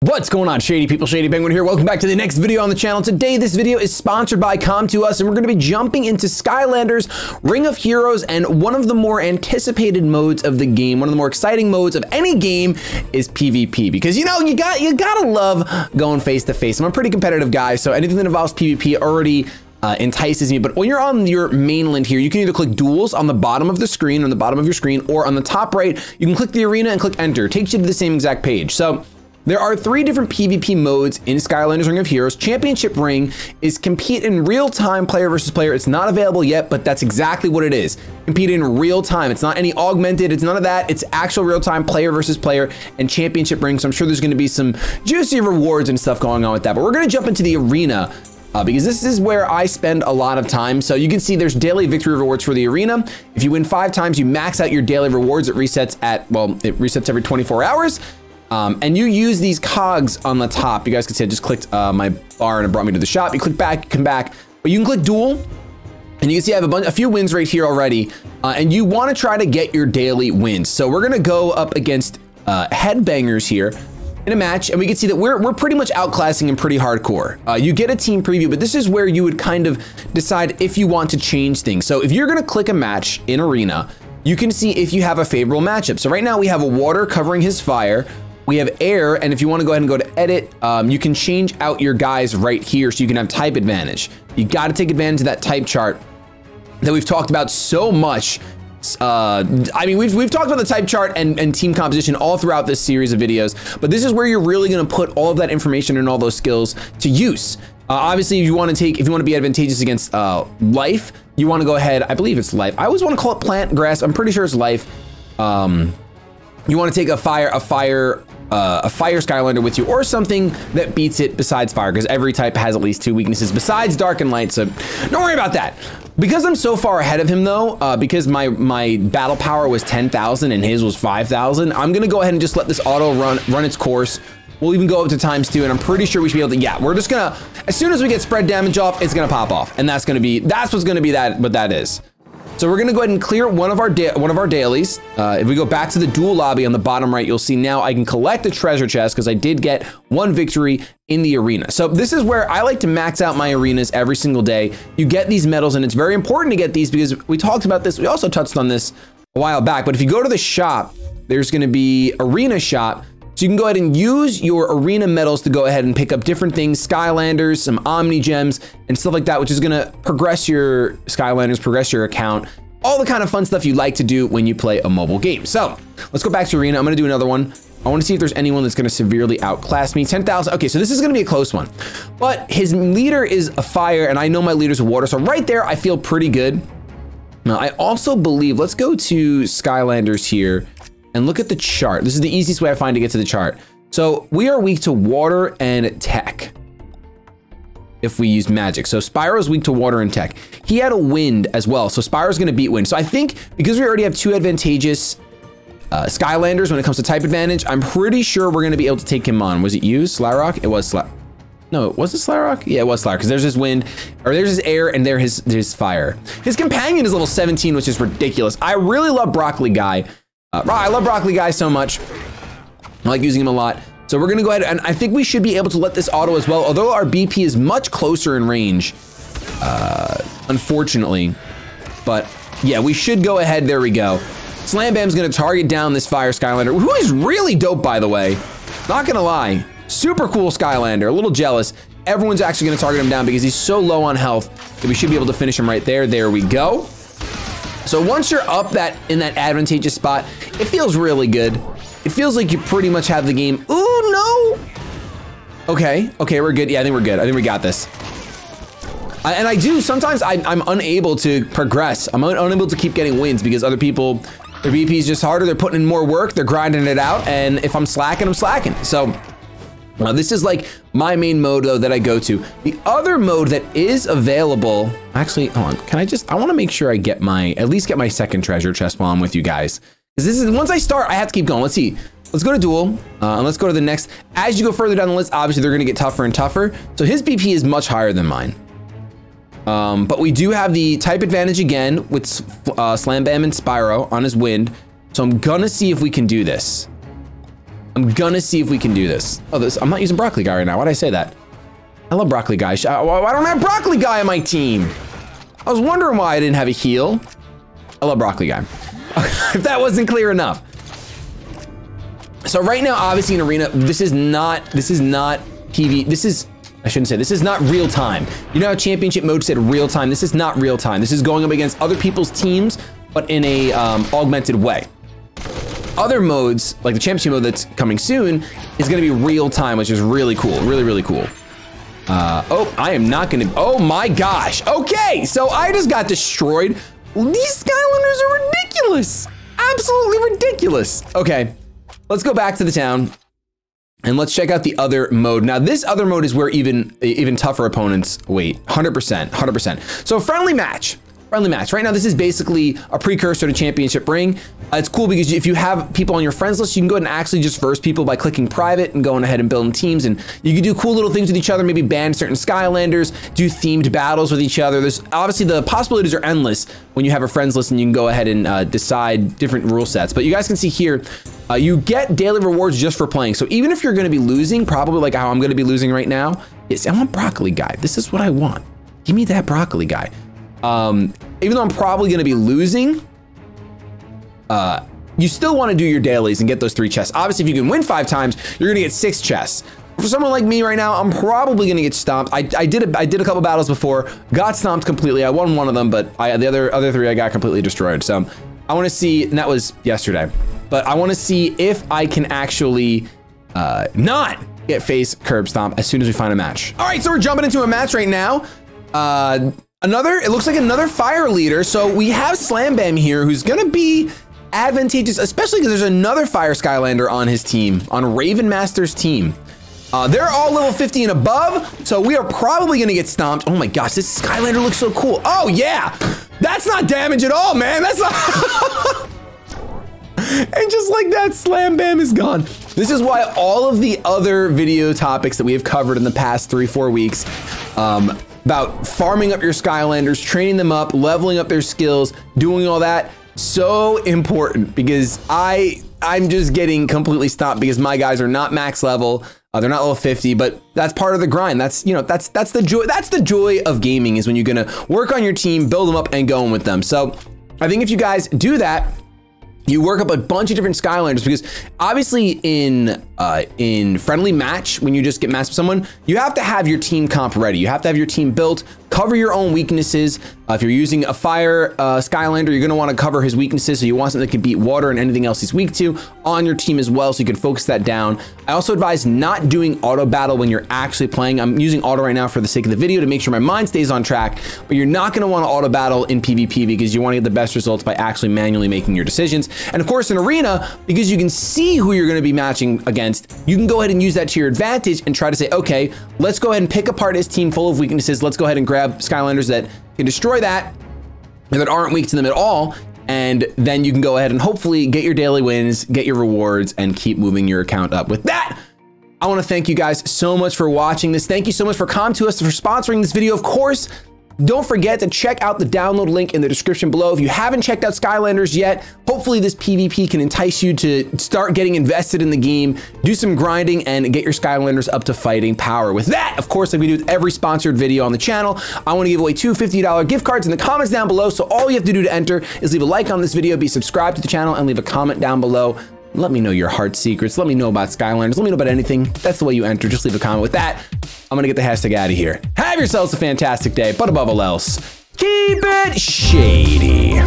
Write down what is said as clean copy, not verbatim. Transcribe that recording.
What's going on, Shady people? ShadyPenguinn here. Welcome back to the next video on the channel. Today, this video is sponsored by Come2Us, and we're going to be jumping into Skylanders, Ring of Heroes, and one of the more anticipated modes of the game, one of the more exciting modes of any game is PvP, because you know, you gotta love going face to face. I'm a pretty competitive guy, so anything that involves PvP already entices me. But when you're on your mainland here, you can either click duels on the bottom of the screen, on the bottom of your screen, or on the top right, you can click the arena and click enter. It takes you to the same exact page. So there are 3 different PvP modes in Skylanders Ring of Heroes. Championship Ring is compete in real time, player versus player. It's not available yet, but that's exactly what it is. Compete in real time. It's not any augmented, it's none of that. It's actual real time, player versus player, and Championship Ring. So I'm sure there's gonna be some juicy rewards and stuff going on with that. But we're gonna jump into the arena because this is where I spend a lot of time. So you can see there's daily victory rewards for the arena. If you win 5 times, you max out your daily rewards. It resets at, well, it resets every 24 hours. And you use these cogs on the top. You guys can see I just clicked my bar and it brought me to the shop. You click back, you come back, but you can click duel, and you can see I have a few wins right here already. And you want to try to get your daily wins. So we're gonna go up against headbangers here in a match, and we can see that we're pretty much outclassing and pretty hardcore. You get a team preview, but this is where you would kind of decide if you want to change things. So if you're gonna click a match in arena, you can see if you have a favorable matchup. So right now we have a water covering his fire. We have air, and if you want to go ahead and go to edit, you can change out your guys right here so you can have type advantage. You got to take advantage of that type chart that we've talked about so much. I mean, we've talked about the type chart and team composition all throughout this series of videos, but this is where you're really going to put all of that information and all those skills to use. Obviously, if you want to be advantageous against life, you want to go ahead. I believe it's life. I always want to call it plant, grass. I'm pretty sure it's life. You want to take a fire Skylander with you, or something that beats it besides fire, because every type has at least 2 weaknesses besides dark and light, so don't worry about that. Because I'm so far ahead of him though, because my battle power was 10,000 and his was 5,000, I'm gonna go ahead and just let this auto run its course. We'll even go up to ×2, and I'm pretty sure we should be able to, yeah, we're just gonna, as soon as we get spread damage off, it's gonna pop off, and that's what's gonna be what that is. So we're gonna go ahead and clear one of our dailies. If we go back to the duel lobby on the bottom right, you'll see now I can collect the treasure chest because I did get 1 victory in the arena. So this is where I like to max out my arenas every single day. You get these medals, and it's very important to get these because we talked about this. We also touched on this a while back, but if you go to the shop, there's gonna be arena shop. So you can go ahead and use your arena medals to go ahead and pick up different things, Skylanders, some Omni Gems, and stuff like that, which is gonna progress your Skylanders, progress your account, all the kind of fun stuff you like to do when you play a mobile game. So let's go back to arena. I'm gonna do another one. I wanna see if there's anyone that's gonna severely outclass me. 10,000, okay, so this is gonna be a close one. But his leader is a fire, and I know my leader's a water, so right there, I feel pretty good. Now, I also believe, let's go to Skylanders here, and look at the chart. This is the easiest way I find to get to the chart. So we are weak to water and tech if we use magic. So Spyro's weak to water and tech. He had a wind as well, so Spyro's gonna beat wind. So I think because we already have 2 advantageous Skylanders when it comes to type advantage, I'm pretty sure we're gonna be able to take him on. Was it you, Slyrock? It was No, was it Slyrock? Yeah, it was Slyrock, because there's his wind, or there's his air, and there's his fire. His companion is level 17, which is ridiculous. I really love Broccoli Guy. I love Broccoli Guy so much. I like using him a lot. So we're gonna go ahead, and I think we should be able to let this auto as well, although our BP is much closer in range, unfortunately. But yeah, we should go ahead, there we go. Slam Bam's gonna target down this fire Skylander, who is really dope, by the way. Not gonna lie, super cool Skylander, a little jealous. Everyone's actually gonna target him down because he's so low on health that we should be able to finish him right there. There we go. So once you're up in that advantageous spot, it feels really good. It feels like you pretty much have the game. Ooh, no. Okay, we're good. Yeah, I think we're good. I think we got this. And I do, sometimes I'm unable to progress. I'm unable to keep getting wins because other people, their BP is just harder. They're putting in more work. They're grinding it out. And if I'm slacking, I'm slacking. So this is like my main mode though that I go to. The other mode that is available, actually, hold on, I wanna make sure I get at least get my 2nd treasure chest while I'm with you guys. Because this is, once I start, I have to keep going. Let's see, let's go to duel, and let's go to the next. As you go further down the list, obviously they're gonna get tougher and tougher. So his BP is much higher than mine. But we do have the type advantage again with Slam Bam and Spyro on his wind. So I'm gonna see if we can do this. I'm gonna see if we can do this. Oh, I'm not using Broccoli Guy right now. Why'd I say that? I love Broccoli Guy. Why don't I have Broccoli Guy on my team? I was wondering why I didn't have a heal. I love Broccoli Guy. If that wasn't clear enough. So right now, obviously in Arena, this is not PV. I shouldn't say, this is not real time. You know how championship mode said real time? This is not real time. This is going up against other people's teams, but in a augmented way. Other modes, like the championship mode that's coming soon, is gonna be real time, which is really cool, really cool. Oh, I am not gonna, oh my gosh. Okay, so I just got destroyed. These Skylanders are ridiculous. Absolutely ridiculous. Okay, let's go back to the town and let's check out the other mode. Now, this other mode is where even tougher opponents wait. 100%. So friendly match. Right now, this is basically a precursor to Championship Ring. It's cool because if you have people on your friends list, you can go ahead and actually just verse people by clicking private and going ahead and building teams. And you can do cool little things with each other, maybe ban certain Skylanders, do themed battles with each other. There's obviously the possibilities are endless when you have a friends list and you can go ahead and decide different rule sets. But you guys can see here, you get daily rewards just for playing. So even if you're gonna be losing, probably like how I'm gonna be losing right now, I want Broccoli Guy. This is what I want. Give me that Broccoli Guy. Even though I'm probably going to be losing, you still want to do your dailies and get those 3 chests. Obviously, if you can win 5 times, you're going to get 6 chests. For someone like me right now, I'm probably going to get stomped. I did a couple battles before, got stomped completely. I won one of them, but the other 3 I got completely destroyed. So I want to see, and that was yesterday, but I want to see if I can actually not get face curb stomp as soon as we find a match. All right, so we're jumping into a match right now. It looks like another fire leader. So we have Slam Bam here, who's gonna be advantageous, especially because there's another fire Skylander on his team, on Raven Master's team. They're all level 50 and above, so we are probably gonna get stomped. Oh my gosh, this Skylander looks so cool. Oh yeah, that's not damage at all, man. That's not. And just like that, Slam Bam is gone. This is why all of the other video topics that we have covered in the past 3-4 weeks, about farming up your Skylanders, training them up, leveling up their skills, doing all that, so important, because I'm just getting completely stopped because my guys are not max level. They're not level 50, but that's part of the grind. That's, you know, that's the joy. That's the joy of gaming, is when you're gonna work on your team, build them up, and going with them. So I think if you guys do that, you work up a bunch of different Skylanders, because obviously in friendly match, when you just get matched with someone, you have to have your team comp ready. You have to have your team built, cover your own weaknesses. If you're using a fire Skylander, you're gonna wanna cover his weaknesses. So you want something that can beat water and anything else he's weak to on your team as well, so you can focus that down. I also advise not doing auto battle when you're actually playing. I'm using auto right now for the sake of the video to make sure my mind stays on track, but you're not gonna wanna auto battle in PvP, because you wanna get the best results by actually manually making your decisions. And of course in Arena, because you can see who you're gonna be matching against, you can go ahead and use that to your advantage and try to say, okay, let's go ahead and pick apart his team full of weaknesses. Let's go ahead and grab Skylanders that can destroy that and that aren't weak to them at all. And then you can go ahead and hopefully get your daily wins, get your rewards, and keep moving your account up. With that, I want to thank you guys so much for watching this. Thank you so much for Com2uS, for sponsoring this video. Of course, don't forget to check out the download link in the description below. If you haven't checked out Skylanders yet, hopefully this PvP can entice you to start getting invested in the game, do some grinding, and get your Skylanders up to fighting power. With that, of course, like we do with every sponsored video on the channel, I want to give away 2 $50 gift cards in the comments down below. So all you have to do to enter is leave a like on this video, be subscribed to the channel, and leave a comment down below. Let me know your heart secrets. Let me know about Skylanders. Let me know about anything. That's the way you enter. Just leave a comment. With that, I'm gonna get the hashtag out of here. Have yourselves a fantastic day, but above all else, keep it shady.